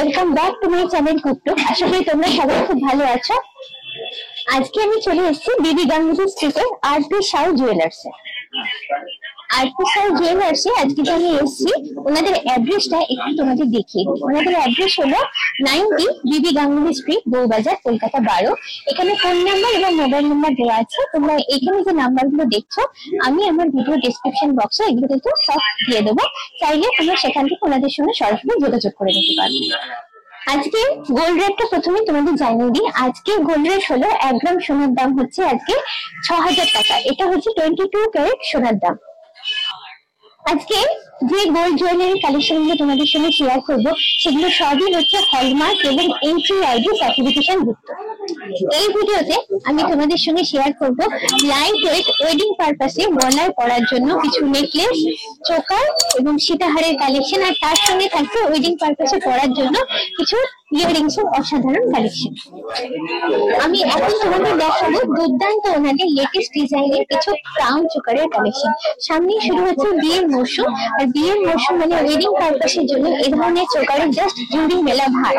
Welcome back to my channel কুকটুক। আশা করি তোমরা সবাই খুব ভালো আছো। আজকে আমি চলে এসেছি বিবি গাঙ্গুলি স্ট্রিটে আরপি সাউ জুয়েলার্সে। আরপি সাউ জুয়েলার্সে আজকে যে আমি এসেছি, ওনাদের অ্যাড্রেসটা একটু তোমাদের দেখিয়ে দিই। ওনাদের অ্যাড্রেস হলো 90 বিবি গাঙ্গুলি স্ট্রিট, বউবাজার, কলকাতা 12। এখানে ফোন নাম্বার এবং মোবাইল নাম্বার দেওয়া আছে। তোমরা এখানে যে নাম্বারগুলো দেখছো, আমি আমার ভিডিও ডেসক্রিপশন বক্সে এগুলো কিন্তু সব দিয়ে দেবো। চাইলে তোমরা সেখান থেকে ওনাদের সঙ্গে সরাসরি যোগাযোগ করে নিতে পারবে। আজকে গোল্ড রেটটা প্রথমে তোমাদের জানিয়ে দিই। আজকে গোল্ড রেট হলো 1 গ্রাম সোনার দাম হচ্ছে আজকে 6000 টাকা। এটা হচ্ছে 22 ক্যারেট সোনার দাম। আজকে যে গোল্ড জুয়েলারি কালেকশন গুলো তোমাদের সঙ্গে শেয়ার করবো, সেগুলো সবই হচ্ছে হলমার্ক এবং NCID সার্টিফিকেশন যুক্ত। এই ভিডিওতে আমি তোমাদের সঙ্গে শেয়ার করবো লাইট ওয়েট ওয়েডিং পারপাসে গলায় পরার জন্য কিছু নেকলেস, চোকার এবং সীতাহারের কালেকশন, আর তার সঙ্গে থাকছে ওয়েডিং পারপাসে পরার জন্য কিছু ইয়ারিংস এর অসাধারণ কালেকশন। আমি এখন তোমাদের দেখাবো দুর্দান্ত ওনাদের লেটেস্ট ডিজাইনের কিছু ক্রাউন চোকারের কালেকশন। সামনে শুরু হচ্ছে বিয়ের মৌসুম, আর বিয়ের মৌসুম মানে ওয়েডিং পারপাসের জন্য এই ধরনের চোকারের জাস্ট জুড়ি মেলা ভার।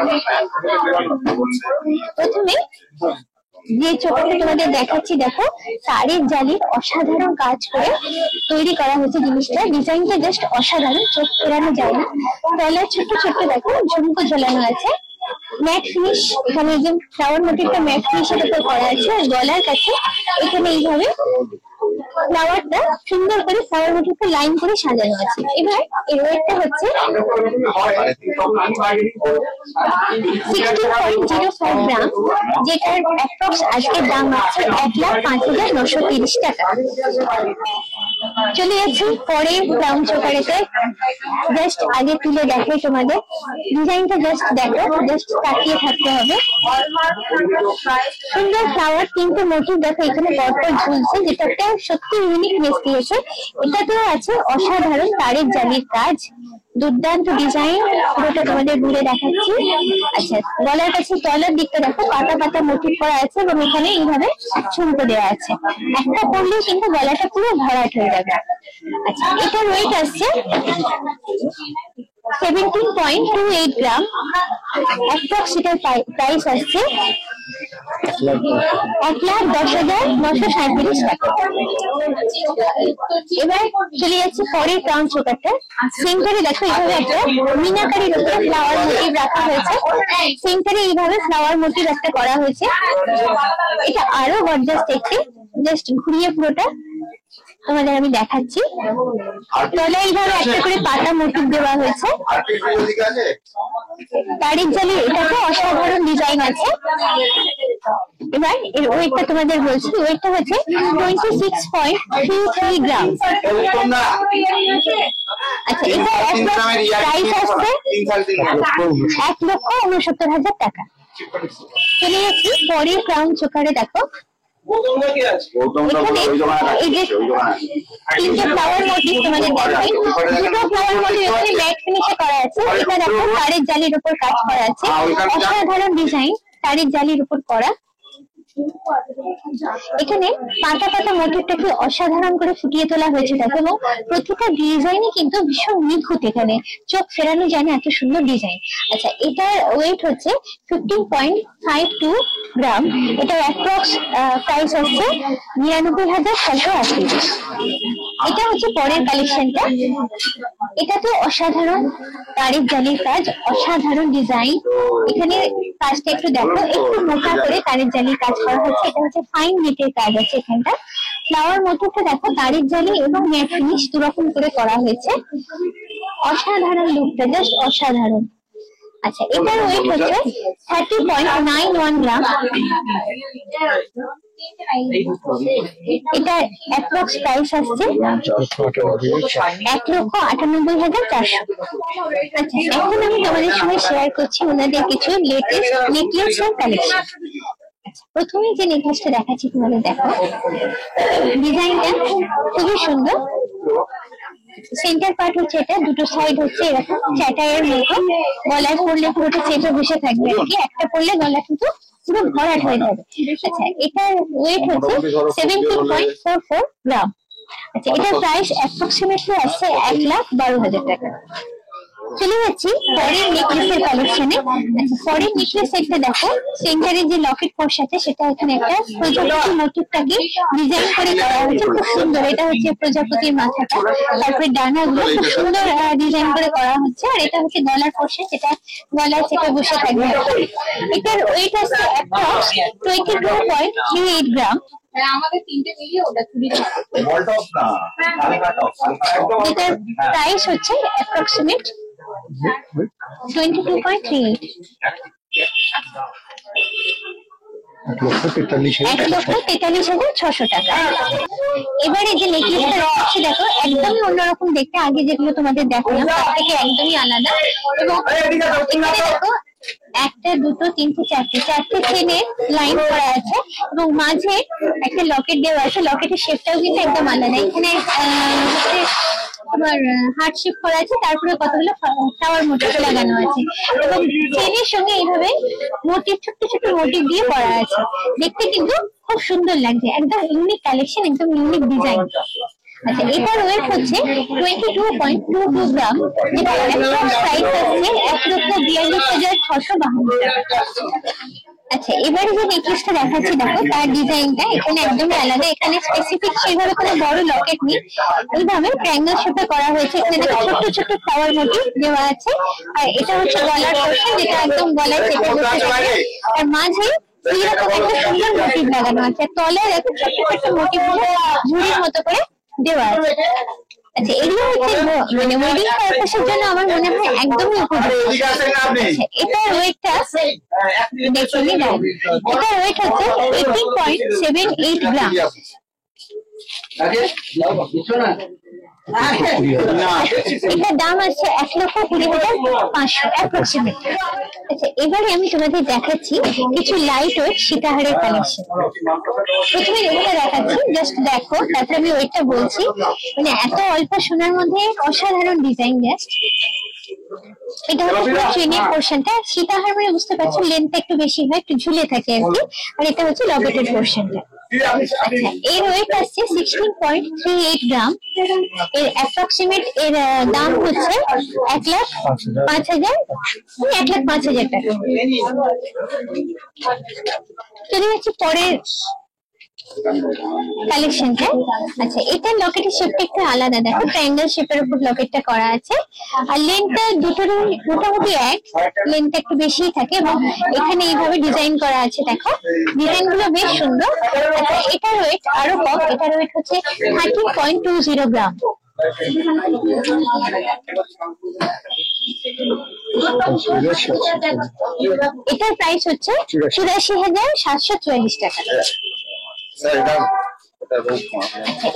প্রথমে যে চোকারটা তোমাদের দেখাচ্ছি, দেখো তারের জালির অসাধারণ কাজ করে তৈরি করা হয়েছে জিনিসটা। ডিজাইনটা জাস্ট অসাধারণ, চোখ ফেরানো যায় না। গলায় ছোট্ট ছোট্ট দেখো ঝুমকো ঝোলানো আছে। ম্যাট ফিনিশ, এখানে যে ফ্লাওয়ার মোটিভটা ম্যাট ফিনিশের উপর করা আছে। আর গলার কাছে এখানে এইভাবে ফ্লাওয়ারটা সুন্দর করে ফ্লাওয়ার মোটিভটা লাইন করে সাজানো আছে। এবার এর ওয়েটটা হচ্ছে 16.05 গ্রাম, যেটার অ্যাপ্রক্স আজকের দাম হচ্ছে 1,05,930 টাকা। চলে যাচ্ছি পরে ক্রাউন চোকারেতে। জাস্ট আগে তুলে দেখাই তোমাদের ডিজাইনটা, জাস্ট দেখো, জাস্ট তাকিয়ে থাকতে হবে। সুন্দর ফ্লাওয়ার, তিনটে মোটিভ দেখো এখানে পরপর ঝুলছে, যেটা একটা সত্যি ইউনিকনেস দিয়েছে। এটাতেও আছে অসাধারণ তারের জালির কাজ, দুর্দান্ত ডিজাইন। পুরোটা তোমাদের ঘুরে দেখাচ্ছি। আচ্ছা, গলার কাছে তলার দিকটা দেখো পাতা পাতা মোটিভ করা আছে এবং এখানে এইভাবে ঝুমকো দেওয়া আছে। একটা পরলেও কিন্তু গলাটা পুরো ভরাট হয়ে যাবে। আচ্ছা, এটার ওয়েট আসছে 17.28 গ্রাম। অ্যাপ্রক্সিমেট প্রাইস আসছে 1,10,937 টাকা। এবার চলে যাচ্ছে পরের ক্রাউন চোকারটা। সেন্টারে দেখো এইভাবে একটা মিনাকারির উপরে ফ্লাওয়ার মোটিভ রাখা হয়েছে। সেন্টারে এইভাবে ফ্লাওয়ার মোটিভ একটা করা হয়েছে। এটা আরো গর্জাস দেখতে। জাস্ট ঘুরিয়ে পুরোটা তোমাদের আমি দেখাচ্ছি। তলায় এইভাবে একটা করে পাতা মোটিভ দেওয়া হয়েছে। তারের জালি এটাতে অসাধারণ ডিজাইন আছে। এবার এর ওয়েটটা তোমাদের বলছি, ওয়েটটা হচ্ছে 26.33 গ্রাম। আচ্ছা, এটা প্রাইস আসছে 1,69,000 টাকা। চলে যাচ্ছি পরের ক্রাউন চোকারে। দেখো এই যে তিনটে ফ্লাওয়ার মোটিভ তোমাদের দেখাই। দুটো ফ্লাওয়ার মোটিভ এখানে ম্যাট ফিনিশে করা আছে। এটা দেখো তারের জালির উপর কাজ করা আছে, অসাধারণ ডিজাইন, তারের জালির উপর করা। এখানে পাতা পাতা মোটিভটাকে অসাধারণ করে ফুটিয়ে তোলা হয়েছে দেখো, এবং প্রতিটা ডিজাইনই কিন্তু ভীষণ নিখুঁত, এখানে চোখ ফেরানো যায় না, এত সুন্দর ডিজাইন। আচ্ছা, এটার ওয়েট হচ্ছে 15.52 গ্রাম। এটার অ্যাপ্রক্স প্রাইস হচ্ছে 99,680। এটা হচ্ছে পরের কালেকশনটা। এটা তো অসাধারণ তারের জালির কাজ, অসাধারণ ডিজাইন। এখানে কাজটা একটু দেখো, একটু মোটা করে তারের জালির কাজ করা হচ্ছে। এটা হচ্ছে ফাইন নেটের কাজ আছে এখানটা। ফ্লাওয়ার মোটিভটা দেখো তারের জালি এবং ম্যাট ফিনিশ দুরকম করে করা হয়েছে। অসাধারণ লুকটা, জাস্ট অসাধারণ। আচ্ছা, এটার ওয়েট হচ্ছে 30.91 গ্রাম। এটা অ্যাপ্রক্স প্রাইস আসছে 1,98,400। আচ্ছা, এখন আমি তোমাদের সঙ্গে শেয়ার করছি ওনাদের কিছু লেটেস্ট নেকলেস এর কালেকশন। প্রথমে যে নেকলেসটা দেখাচ্ছি তোমাদের দেখো, ডিজাইনটা খুবই সুন্দর। সেন্টার পার্ট হচ্ছে এটা, দুটো সাইড হচ্ছে এরকম চ্যাটাইয়ের মতো। গলায় পরলে পুরোটা চেপে বসে থাকবে আর কি, একটা পরলে গলা কিন্তু পুরো ভরাট হয়ে যাবে। আচ্ছা, এটার ওয়েট হচ্ছে 17.44 গ্রাম। আচ্ছা, এটার প্রাইস অ্যাপ্রক্সিমেটলি আসছে 1,12,000 টাকা। চলে যাচ্ছি পরের নেকলেসের কালেকশনে। পরের নেকলেস একটা দেখো, সেন্টারে যে লকেট পোর্স আছে সেটা এখানে একটা প্রজাপতি মোটিভটাকে ডিজাইন করে করা হয়েছে, খুব সুন্দর। এটা হচ্ছে প্রজাপতির মাথাটা, তারপরে ডানাগুলো খুব সুন্দর ডিজাইন করে করা হচ্ছে। আর এটা হচ্ছে গলার পোর্শন, যেটা গলায় চেপে বসে থাকবে। এটার ওয়েট আছে অ্যাপ্রক্স 22.38 গ্রাম। আমাদের তিনটে মিলিয়ে ওটা চুরি এটার প্রাইস হচ্ছে অ্যাপ্রক্সিমেট 22.38। 1,43,600 টাকা। এবারে যে নেকলেসটা হচ্ছে দেখো, একদমই অন্যরকম দেখতে। আগে যেগুলো তোমাদের দেখালাম তার থেকে একদমই আলাদা। এবং এখানে দেখো একটা, দুটো, তিনটে, চারটে চেনের লাইন করা আছে এবং মাঝে একটা লকেট দেওয়া আছে। লকেটের শেপটাও কিন্তু একদম আলাদা। এখানে তোমার হার্ট শেপ করা আছে, তারপরে কতগুলো ফ্লাওয়ার মোটিভ লাগানো আছে এবং চেনের সঙ্গে এইভাবে মোটিভ, ছোট্ট ছোট্ট মোটিভ দিয়ে করা আছে। দেখতে কিন্তু খুব সুন্দর লাগছে, একদম ইউনিক কালেকশন, একদম ইউনিক ডিজাইন। আচ্ছা, এটার ওয়েট হচ্ছে 22.22 গ্রাম, যেটা প্রাইস আছে 1,42,652 টাকা। আচ্ছা, এবারে যে নেকলেসটা দেখাচ্ছি দেখো, তার ডিজাইনটা এখানে একদমই আলাদা। এখানে স্পেসিফিক সেভাবে কোনো বড় লকেট নেই, এইভাবে ট্রায়াঙ্গেল শেপে করা হয়েছে। এখানে দেখো ছোট্ট ছোট্ট ফ্লাওয়ার মোটিভ দেওয়া আছে। আর এটা হচ্ছে গলার পোর্শন, যেটা একদম গলায় চেপে বসে থাকে। আর মাঝে এরকম একটা সুন্দর মোটিভ লাগানো আছে। তলায় দেখো ছোট্ট ছোট্ট মোটিভ গুলো ঝুড়ির মতো করে দেওয়া আছে। আচ্ছা, এগুলো হচ্ছে মানে ওয়েডিং পারপাসের জন্য আমার মনে হয় একদমই উপযুক্ত। এটার ওয়েটটা দেখে নিলাম, এটার ওয়েট হচ্ছে 80.78 গ্রাম। এটার দাম আছে 1,20,500 অ্যাপ্রক্সিমেট। আচ্ছা, এবারে আমি তোমাদের দেখাচ্ছি কিছু লাইট ওয়েট সীতাহারের কালেকশন। প্রথমে এগুলো দেখাচ্ছি, জাস্ট দেখো, তারপরে আমি ওয়েটটা বলছি। মানে এত অল্প সোনার মধ্যে অসাধারণ ডিজাইন। জাস্ট এটা হচ্ছে পুরো চেনের পোর্শনটা। সীতাহার মানে বুঝতে পারছো, লেন্থ একটু বেশি হয়, একটু ঝুলে থাকে আর কি। আর এটা হচ্ছে লকেটের পোর্শনটা। আচ্ছা, এর ওয়েট আসছে 16.38 গ্রাম। এর অ্যাপ্রক্সিমেট এর দাম হচ্ছে 1,05,000 টাকা। চলে যাচ্ছি পরের কালেকশনটা। আচ্ছা, এটার লকেটের শেপটা একটু আলাদা। দেখো ট্রায়াঙ্গেল শেপের উপর লকেটটা করা আছে। আর লেন্থটা দুটোরই মোটামুটি এক, লেন্থটা একটু বেশিই থাকে এবং এখানে এইভাবে ডিজাইন করা আছে। দেখো ডিজাইন গুলো বেশ সুন্দর। আচ্ছা, এটার ওয়েট আরো কম, এটার ওয়েট হচ্ছে 13.20 গ্রাম। এটার প্রাইস হচ্ছে 84,744 টাকা।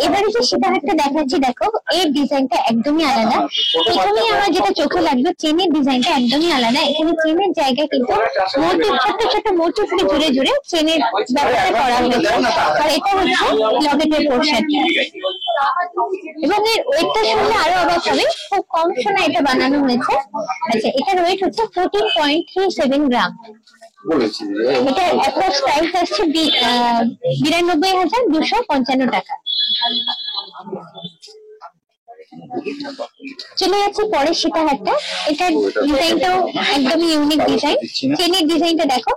এবারে যে সীতাহারটা দেখাচ্ছি দেখো, এর ডিজাইনটা একদমই আলাদা। প্রথমেই আমার যেটা চোখে লাগলো, চেনের ডিজাইনটা একদমই আলাদা। এখানে চেনের জায়গায় কিন্তু মোটিভ, ছোট্ট ছোট্ট মোটিভকে জুড়ে জুড়ে চেনের ব্যবহার করা হয়েছে। আর এটা হচ্ছে লকেটের পোর্শন এবং এর ওয়েটটা শুনলে আরো অবাক হবে, খুব কম সোনায় এটা বানানো হয়েছে। আচ্ছা, এটার ওয়েট হচ্ছে 14.37 গ্রাম। এটার অ্যাপ্রক্স প্রাইস আসছে 92,255 টাকা। চলে যাচ্ছে পরের সীতাহারটা। এটার ডিজাইনটাও একদমই ইউনিক ডিজাইন। চেনের ডিজাইনটা দেখো,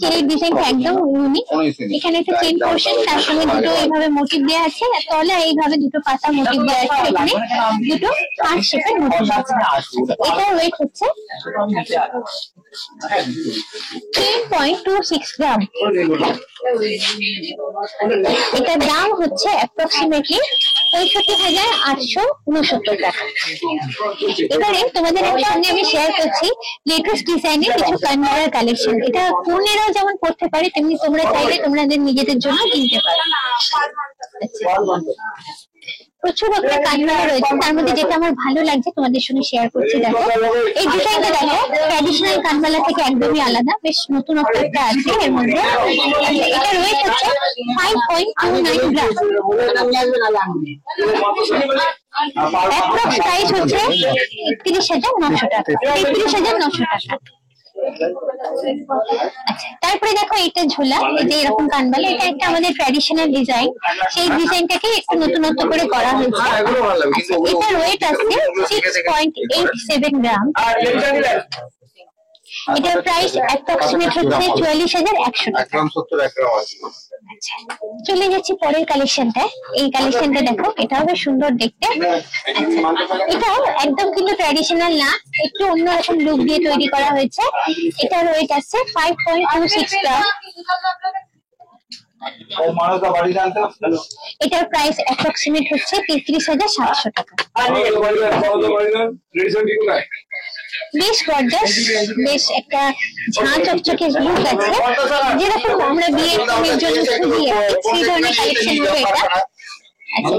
চেনের ডিজাইনটা একদম ইউনিক। এখানে একটা চেন পোর্শন, তার সঙ্গে দুটো এইভাবে মোটিভ দেওয়া আছে। তলে এইভাবে দুটো পাতা মোটিভ দেওয়া আছে। এখানে দুটো হার্ট শেপের মোটিভ আছে। এটার ওয়েট হচ্ছে 3.26 গ্রাম। এটার দাম হচ্ছে অ্যাপ্রক্সিমেটলি 65,869 টাকা। এবারে তোমাদের সঙ্গে আমি শেয়ার করছি লেটেস্ট ডিজাইনের কিছু কানমালার কালেকশন। এটা বোনেরাও যেমন পড়তে পারে, তেমনি তোমরা চাইলে তোমাদের নিজেদের জন্য কিনতে পারো। প্রচুর একটা কানমালা রয়েছে, তার মধ্যে যেটা আমার ভালো লাগছে তোমাদের সঙ্গে শেয়ার করছি। দেখো এই ডিজাইনটা, দেখো ট্র্যাডিশনাল কানমালা থেকে একদমই আলাদা, বেশ নতুনত্ব একটা আছে এর মধ্যে। এটার ওয়েট হচ্ছে 5.29 গ্রাম। অ্যাপ্রক্স প্রাইস হচ্ছে 31,900 টাকা। আচ্ছা, তারপরে দেখো এটা ঝোলা, এই যে এরকম কানবালা, এটা একটা আমাদের ট্র্যাডিশনাল ডিজাইন, সেই ডিজাইনটাকে একটু নতুনত্ব করে করা হয়েছে। আচ্ছা, এটার ওয়েট আছে 6.87 গ্রাম। এটার প্রাইস অ্যাপ্রক্সিমেট হচ্ছে 44,100 টাকা। আচ্ছা, চলে যাচ্ছি পরের কালেকশনটা। এই কালেকশনটা দেখো, এটাও বেশ সুন্দর দেখতে। এটাও একদম কিন্তু ট্র্যাডিশনাল না, একটু অন্যরকম লুক দিয়ে তৈরি করা হয়েছে। এটার ওয়েট আছে 5.26 গ্রাম। এটার প্রাইস অ্যাপ্রক্সিমেট হচ্ছে 33,700 টাকা। বেশ গর্জাস, বেশ একটা ঝাঁ চকচকে লুক আছে, যেরকম আমরা বিয়ের কনের জন্য খুঁজি আর কি, সেই ধরনের কালেকশন হবে এটা। আচ্ছা,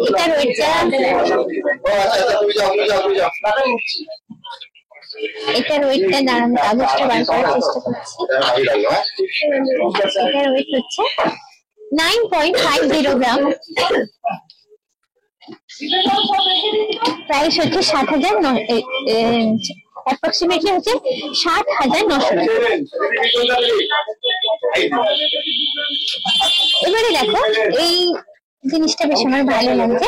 এটার ওয়েটটা দাঁড়ান, কাগজটা বার করার চেষ্টা করছি। এটার ওয়েট হচ্ছে 9.50 গ্রাম। প্রাইস হচ্ছে 7,000, অ্যাপ্রক্সিমেটলি হচ্ছে 7,900 টাকা। এবারে দেখো, এই জিনিসটা বেশ আমার ভালো লাগছে।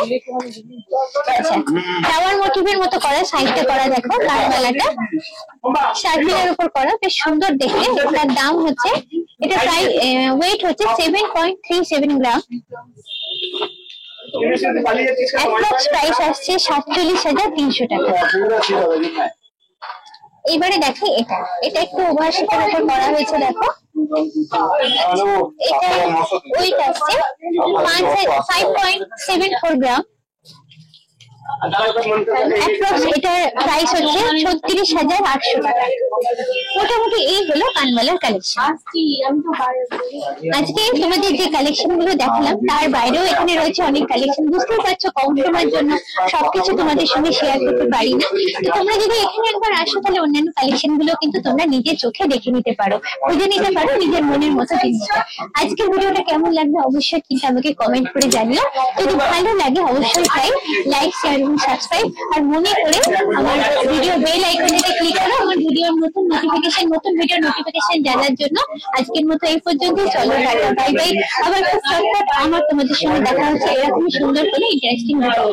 আচ্ছা, ফ্লাওয়ার মোটিভের মতো করা, সাইডটা করা, দেখো কানবালাটা সার্কেলের উপর করা, বেশ সুন্দর দেখতে। এটার দাম হচ্ছে, এটা প্রায় ওয়েট হচ্ছে 7.37 গ্রাম। অ্যাপ্রক্স প্রাইস আসছে 47,300 টাকা। এবারে দেখি এটা একটু ওভারশিটের উপর করা হয়েছে, দেখো এটা ওয়েট আসছে 5.74 গ্রাম। এটার প্রাইস হচ্ছে 36,800 টাকা। মোটামুটি এই হলো কানবালার কালেকশন। আজকে তোমাদের যে কালেকশন গুলো দেখালাম, তার বাইরেও এখানে রয়েছে অনেক কালেকশন। বুঝতেই পারছো, কম সময়ের জন্য সবকিছু তোমাদের সঙ্গে শেয়ার করতে পারি না। তো তোমরা যদি এখানে একবার আসো, তাহলে অন্যান্য কালেকশন গুলো কিন্তু তোমরা নিজের চোখে দেখে নিতে পারো, বুঝে নিতে পারো নিজের মনের মতো জিনিসটা। আজকের ভিডিওটা কেমন লাগবে অবশ্যই কিন্তু আমাকে কমেন্ট করে জানিও। যদি ভালো লাগে অবশ্যই লাইক, শেয়ার এবং সাবস্ক্রাইব। আর মনে করে আমার ভিডিও বেল আইকনেতে ক্লিক করো আমার ভিডিওর নতুন ভিডিও নোটিফিকেশন জানার জন্য। আজকের মতো এই পর্যন্ত, চলো টাটা, বাই বাই। আবার খুব চটপট আমার তোমাদের সঙ্গে দেখা হচ্ছে এরকমই সুন্দর করে ইন্টারেস্টিং ভিডিও।